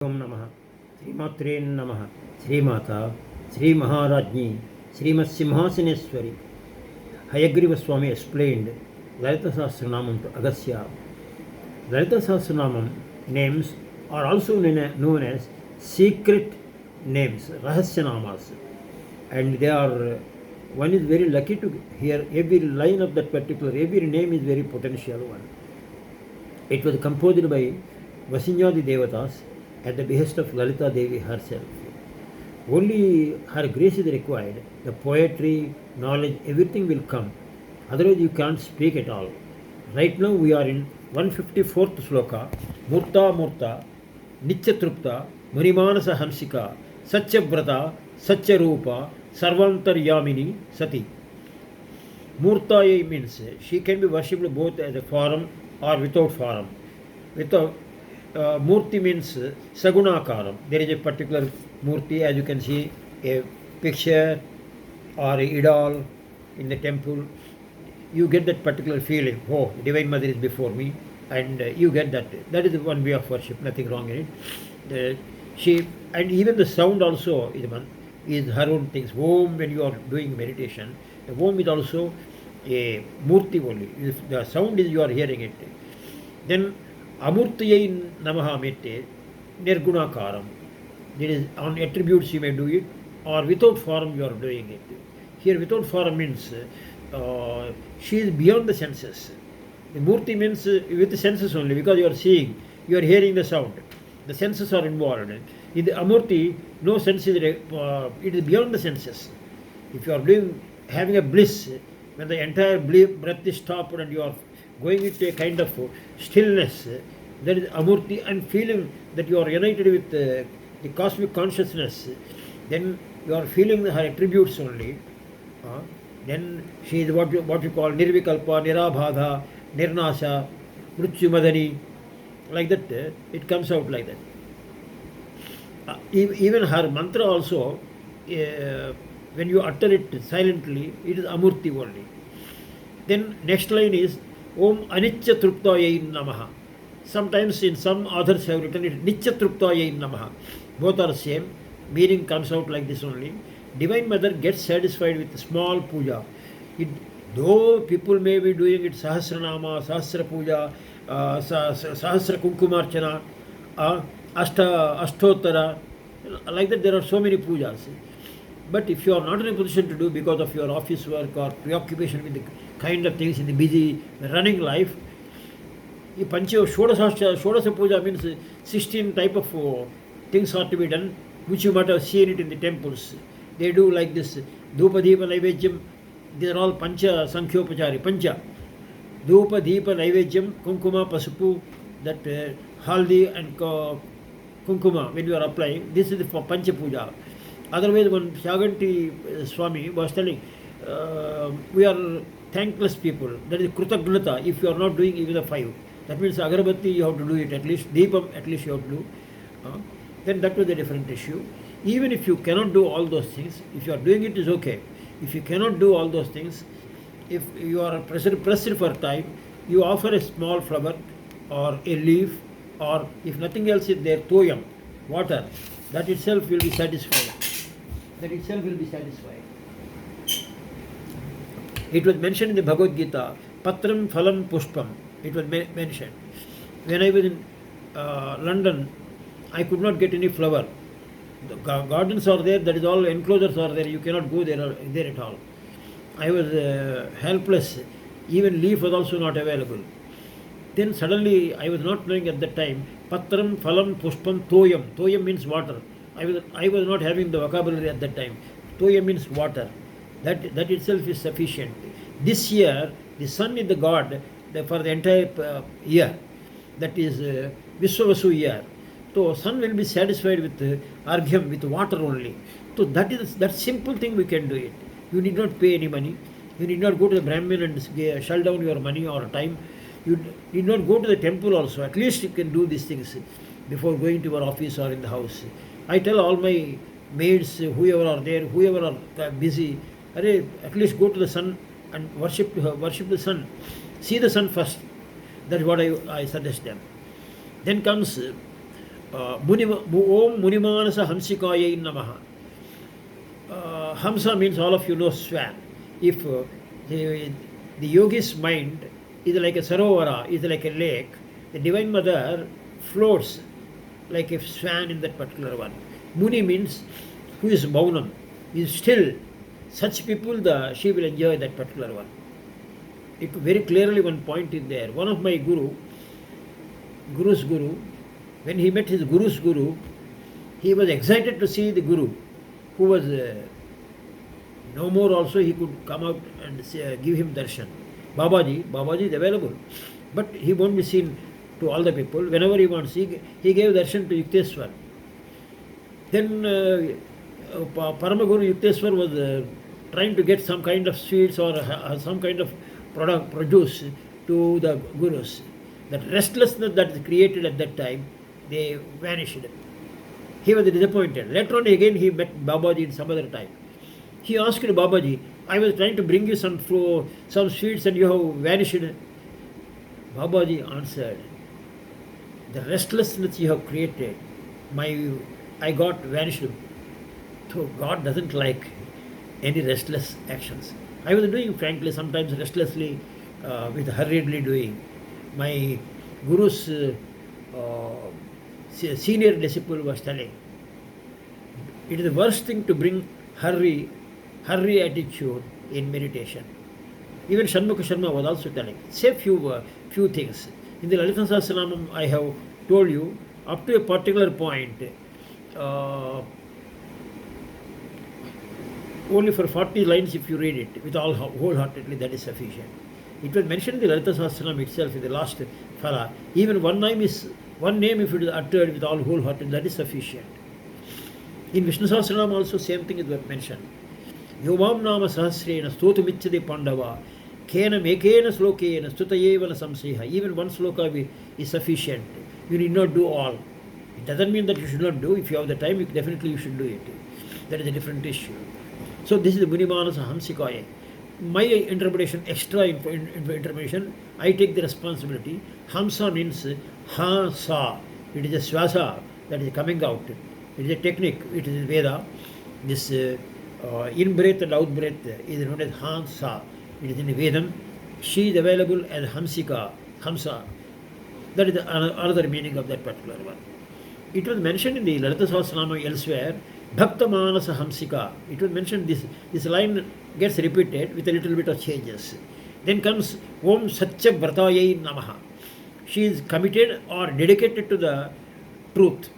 ఓం నమః శ్రీమాత్రే నమః శ్రీమాత శ్రీ మహారాజ్ఞి శ్రీమత్ సింహాసనేశ్వరి హయగ్రీవ స్వామి explained Lalitasahasranamam to Agastya. Lalitasahasranamam names are also known as secret names, Rahasyanamas, and they are one is very lucky to hear every line of that particular, every name is very potential one. It was composed by Vasinyadi Devatas at the behest of Lalita Devi herself. Only her grace is required. The poetry, knowledge, everything will come. Otherwise you can't speak at all. Right now we are in 154th sloka. Murta Murta, Nityatrupta, Murimanasa Hansika, Satyavrata, Satyarupa, Sarvantaryamini Sati. Murta means she can be worshipped both as a form or without form. Without Murti means Sagunakaram. There is a particular Murti, as you can see, a picture or a idol in the temple. You get that particular feeling, oh, Divine Mother is before me, and you get that. That is one way of worship, nothing wrong in it. And even the sound also is her own things. Om, when you are doing meditation, the Om is also a Murti only. If the sound is, you are hearing it. Then Amurtayai Namaha Mette, Nirgunakaram. There is on attributes you may do it, or without form you are doing it. Here without form means she is beyond the senses. The Murti means with the senses only, because you are seeing, you are hearing the sound. The senses are involved. In the Amurti, no sense is, it is beyond the senses. If you are having a bliss, when the entire breath is stopped and you are going into a kind of stillness, that is Amurti, and feeling that you are united with the cosmic consciousness, then you are feeling her attributes only. Then she is what you call Nirvikalpa, Nirabhadha, Nirnasha, Mrityu like that. It comes out like that. Even her mantra also, when you utter it silently, it is Amurti only. Then next line is Om Anitya Truptayai Namaha. Sometimes in some authors have written it Nitya Truptayai Namaha. Both are same. Meaning comes out like this only. Divine Mother gets satisfied with small puja. Though people may be doing it Sahasranama, Sahasra Puja, Sahasra Kunkumarchana, Ashtotara, like that there are so many pujas. But if you are not in a position to do because of your office work or preoccupation with the kind of things in the busy running life, Shodasa Puja means 16 type of things are to be done, which you might have seen it in the temples. They do like this, Dhupa Deepa Naivedyam, these are all Pancha Sankhyopachari, Pancha. Dhupa Deepa Naivedyam, Kunkuma Pasupu, that Haldi and Kunkuma, when you are applying, this is for Pancha Puja. Otherwise, when Shaganti Swami was telling, we are thankless people, that is Krutagnata, if you are not doing even the 5. That means Agarbatti you have to do it at least, Deepam at least you have to do. Then that was a different issue. Even if you cannot do all those things, if you are doing it is okay. If you cannot do all those things, if you are pressed for time, you offer a small flower or a leaf, or if nothing else is there, toyam, water, that itself will be satisfied. That itself will be satisfied. It was mentioned in the Bhagavad Gita, Patram Phalam Pushpam. It was mentioned. When I was in London, I could not get any flower. The gardens are there, that is all, enclosures are there, you cannot go there at all. I was helpless, even leaf was also not available. Then suddenly, I was not knowing at that time, Patram Phalam Pushpam Toyam. Toyam means water. I was not having the vocabulary at that time. Toyam means water. That itself is sufficient. This year, the sun is the god for the entire year. That is Vishwavasu year. So sun will be satisfied with arghyam, with water only. So that simple thing we can do it. You need not pay any money. You need not go to the Brahmin and shell down your money or time. You need not go to the temple also. At least you can do these things before going to your office or in the house. I tell all my maids, whoever are there, whoever are busy, at least go to the sun and worship the sun. See the sun first. That's what I suggest them. Then comes Om Munimanasa Hamsikayai Namaha. Hamsa means all of you know swan. If the yogi's mind is like a sarovara, is like a lake, the Divine Mother floats like a swan in that particular one. Muni means who is maunam, is still. Such people, she will enjoy that particular one. It very clearly one point is there. One of my guru's guru, when he met his guru's guru, he was excited to see the guru, who was no more also he could come out and give him darshan. Babaji is available, but he won't be seen to all the people. Whenever he wants, he gave darshan to Yukteswar. Then Paramaguru Yukteswar was trying to get some kind of sweets or some kind of produce to the gurus. That restlessness that is created at that time, they vanished. He was disappointed. Later on again he met Babaji in some other time. He asked Babaji, I was trying to bring you some sweets and you have vanished. Babaji answered, the restlessness you have created, I got vanished. So God doesn't like any restless actions. I was doing, frankly, sometimes restlessly, with hurriedly doing. My guru's senior disciple was telling, it is the worst thing to bring hurry attitude in meditation. Even Shanmukha Sharma was also telling. Say few things. In the Lalitasahasranama, I have told you, up to a particular point, only for 40 lines if you read it with all wholeheartedly, that is sufficient. It was mentioned in the Lalitasahasranama itself in the last phala. Even one name if it is uttered with all wholehearted, that is sufficient. In Vishnu Sahasranama also same thing is mentioned. Yovam nama sahasrena stotumicchade pandava kena mekena slokena stutayevana samseha. Even one sloka is sufficient. You need not do all. It doesn't mean that you should not do. If you have the time, definitely you should do it. That is a different issue. So this is the Munimanasa Hamsikaya. My interpretation, extra interpretation, I take the responsibility. Hamsa means ha sa. It is a swasa that is coming out. It is a technique. It is Veda. This in breath and out breath is known as ha sa. It is in Vedam. She is available as Hamsika, Hamsa. That is another meaning of that particular one. It was mentioned in the Lalitasahasranama elsewhere. Bhakta Manasa Hamsika. It was mentioned this line gets repeated with a little bit of changes. Then comes Om Satya Vratayai Namaha. She is committed or dedicated to the truth.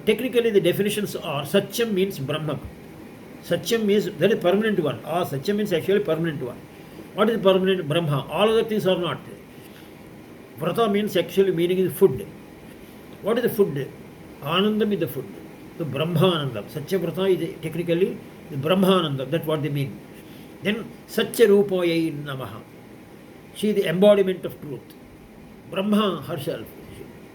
Technically the definitions are Satyam means Brahma. Satyam means that is permanent one. Satyam means actually permanent one. What is permanent? Brahma. All other things are not. Vrata means actually meaning is food. What is the food? Anandam is the food. The Brahmanandam. Satya Vrata is technically the Brahmanandam. That's what they mean. Then Satya Rupayai Namaha. She is the embodiment of truth. Brahma herself.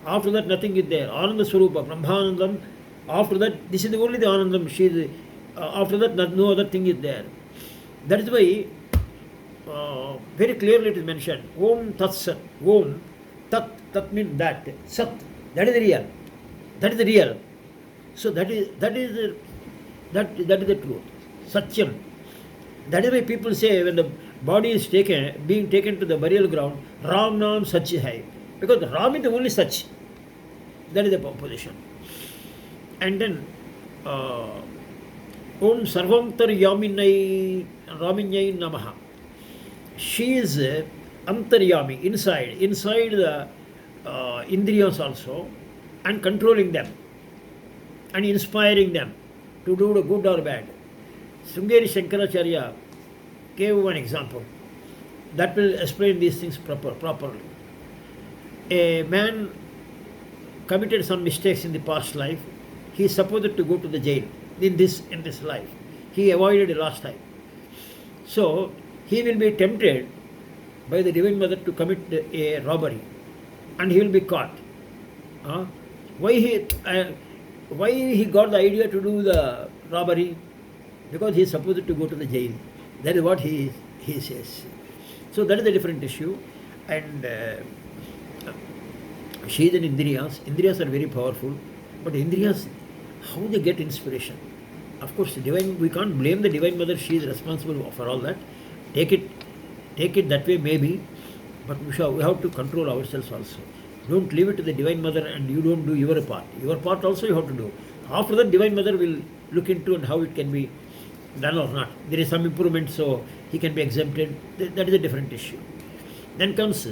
After that nothing is there. Ananda Swarupa, Brahmanandam. After that, this is only the Anandam. She is after that no other thing is there. That is why very clearly it is mentioned. Om Tat Sat. Om Tat. Tat means that. Sat. That is the real. That is the real. So that is the truth. Satyam. That is why people say when the body is being taken to the burial ground, Ram Nam Sach Hai. Because Ram is the only Sach. That is the position. And then Om Sarvamtar Yaminai Raminyai Namaha. She is Antaryami, inside the indryas also, and controlling them and inspiring them to do the good or bad. Sringeri Shankaracharya gave one example that will explain these things properly. A man committed some mistakes in the past life. He is supposed to go to the jail in this life. He avoided it last time. So he will be tempted by the Divine Mother to commit a robbery, and he will be caught. Why he got the idea to do the robbery? Because he is supposed to go to the jail. That is what he says. So that is a different issue. And Sheath and indryas. Indryas are very powerful, but indryas, how they get inspiration? Of course, divine. We can't blame the divine mother. She is responsible for all that. Take it, take it that way maybe, but we have to control ourselves also. Don't leave it to the divine mother and you don't do your part. Your part also you have to do. After that, divine mother will look into and how it can be done or not. There is some improvement, so he can be exempted. That is a different issue. Then comes,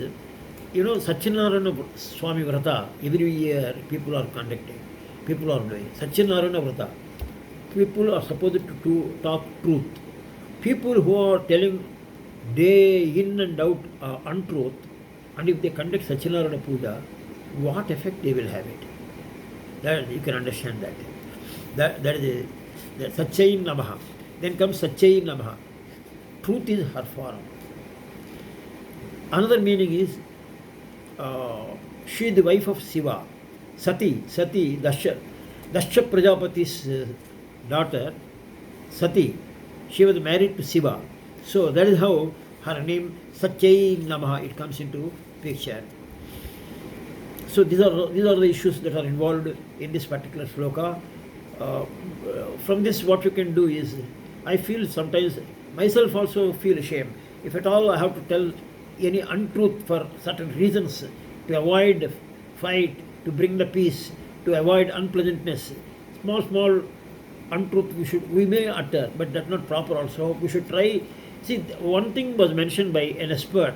Satyanarayana Swami Vrata. Every year people are conducting, people are doing Satyanarayana Vrata. People are supposed to talk truth. People who are telling day in and out untruth, and if they conduct Satyanarayana Puja, what effect they will have it? That you can understand that. That is the Satyayin Namaha. Then comes Satyayin Namaha. Truth is her form. Another meaning is she is the wife of Shiva. Sati, Dasha Prajapati's daughter, Sati. She was married to Shiva. So that is how her name Satyayin Namaha, it comes into picture. So these are the issues that are involved in this particular sloka. From this, what you can do is, I feel sometimes myself also feel ashamed. If at all I have to tell any untruth for certain reasons, to avoid fight, to bring the peace, to avoid unpleasantness, small untruth we may utter, but that's not proper also. We should try. See, one thing was mentioned by an expert.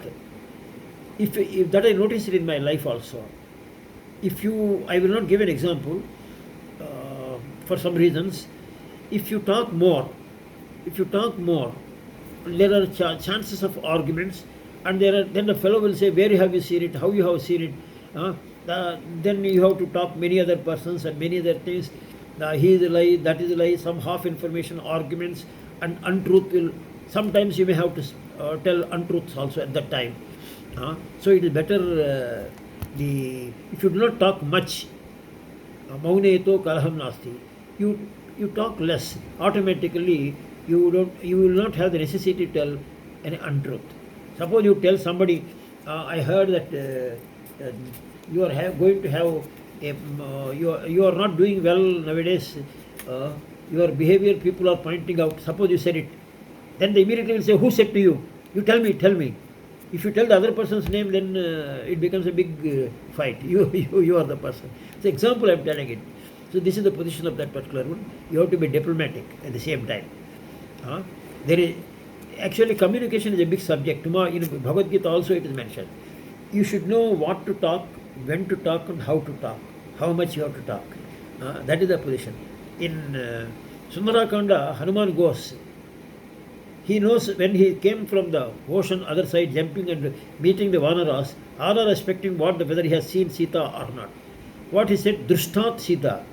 If that I noticed it in my life also. I will not give an example for some reasons. If you talk more, there are chances of arguments, and then the fellow will say, where have you seen it, how you have seen it. Then you have to talk many other persons and many other things. He is a lie, that is a lie, some half information, arguments, and untruth will. Sometimes you may have to tell untruths also at that time. So it is better if you do not talk much, mauneto kalaham nasti, you talk less, automatically you will not have the necessity to tell any untruth. Suppose you tell somebody, I heard that you are going to have you are not doing well nowadays, your behavior people are pointing out. Suppose you said it, then they immediately will say, who said to you? You tell me. If you tell the other person's name, then it becomes a big fight. You are the person. It's an example I am telling it. So this is the position of that particular one. You have to be diplomatic at the same time. There is actually communication is a big subject. Tomorrow, Bhagavad Gita also it is mentioned. You should know what to talk, when to talk, and how to talk. How much you have to talk. That is the position. In Sundarakanda, Hanuman goes. He knows when he came from the ocean other side, jumping and meeting the Vanaras, all are expecting whether he has seen Sita or not. What he said, Drushtat Sita.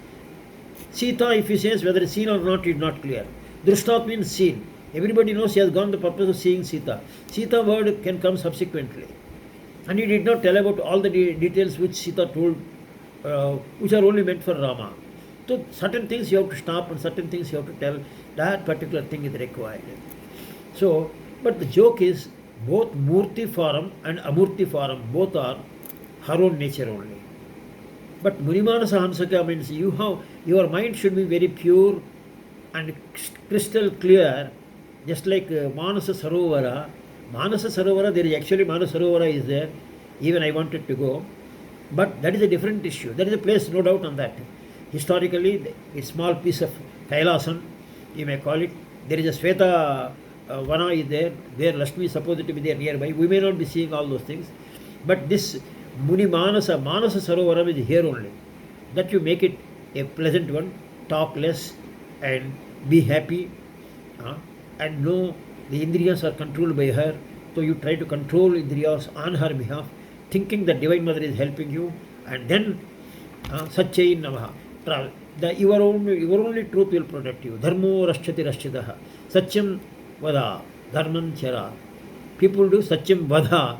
Sita, if he says whether it's seen or not, is not clear. Drushtat means seen. Everybody knows he has gone the purpose of seeing Sita. Sita word can come subsequently. And he did not tell about all the details which Sita told, which are only meant for Rama. So certain things you have to stop and certain things you have to tell. That particular thing is required. So, but the joke is both Murti form and Amurti form, both are her own nature only. But Munimanasa Hamsaka means your mind should be very pure and crystal clear, just like Manasa Sarovara. Manasa Sarovara, there is actually Manasa Sarovara is there. Even I wanted to go. But that is a different issue. That is a place, no doubt on that. Historically, a small piece of Kailasam, you may call it. There is a Sveta Vana is there, where Lakshmi is supposed to be there nearby. We may not be seeing all those things. But this Manasa Sarovara is here only. That you make it a pleasant one, talk less and be happy. And know the indryas are controlled by her. So you try to control indryas on her behalf, thinking that Divine Mother is helping you. And then Satyayin Namaha. Your only truth will protect you. Dharmo Rashchati Rashchitaha. Satyam Vada. Dharmam Chara. People do Satyam Vada.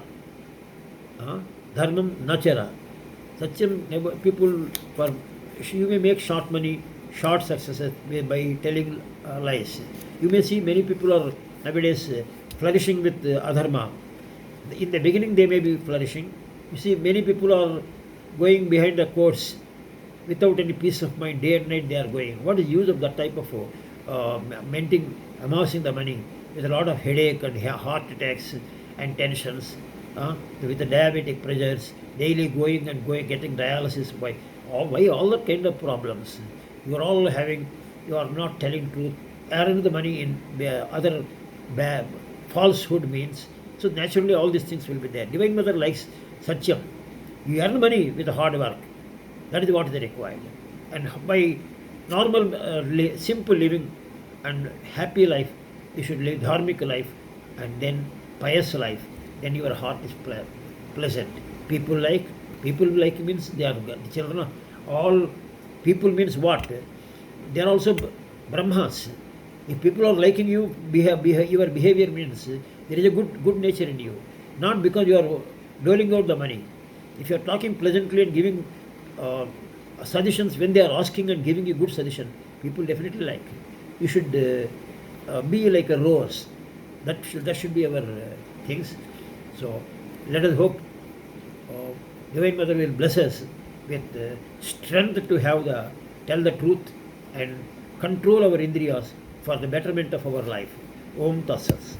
Dharmam Nachara. Satyam, people, you may make short money, short successes by telling lies. You may see many people are nowadays flourishing with adharma. In the beginning they may be flourishing. You see many people are going behind the courts without any peace of mind, day and night they are going. What is the use of that type of amassing the money with a lot of headache and heart attacks and tensions, with the diabetic pressures, daily going and going, getting dialysis, why all that kind of problems? You are all having, you are not telling truth, earning the money in other falsehood means. So naturally all these things will be there. Divine Mother likes Satyam. You earn money with hard work. That is what they require. And by normal, simple living and happy life, you should live dharmic life and then pious life. Then your heart is pleasant. People like means they are the children. All people means what? They are also Brahmas. If people are liking you, your behavior means there is a good nature in you. Not because you are doling out the money. If you are talking pleasantly and giving suggestions, when they are asking and giving you good suggestion, people definitely like. You should be like a rose. That should be our things. So let us hope Divine Mother will bless us with strength to tell the truth and control our indryas for the betterment of our life. Om Tassas.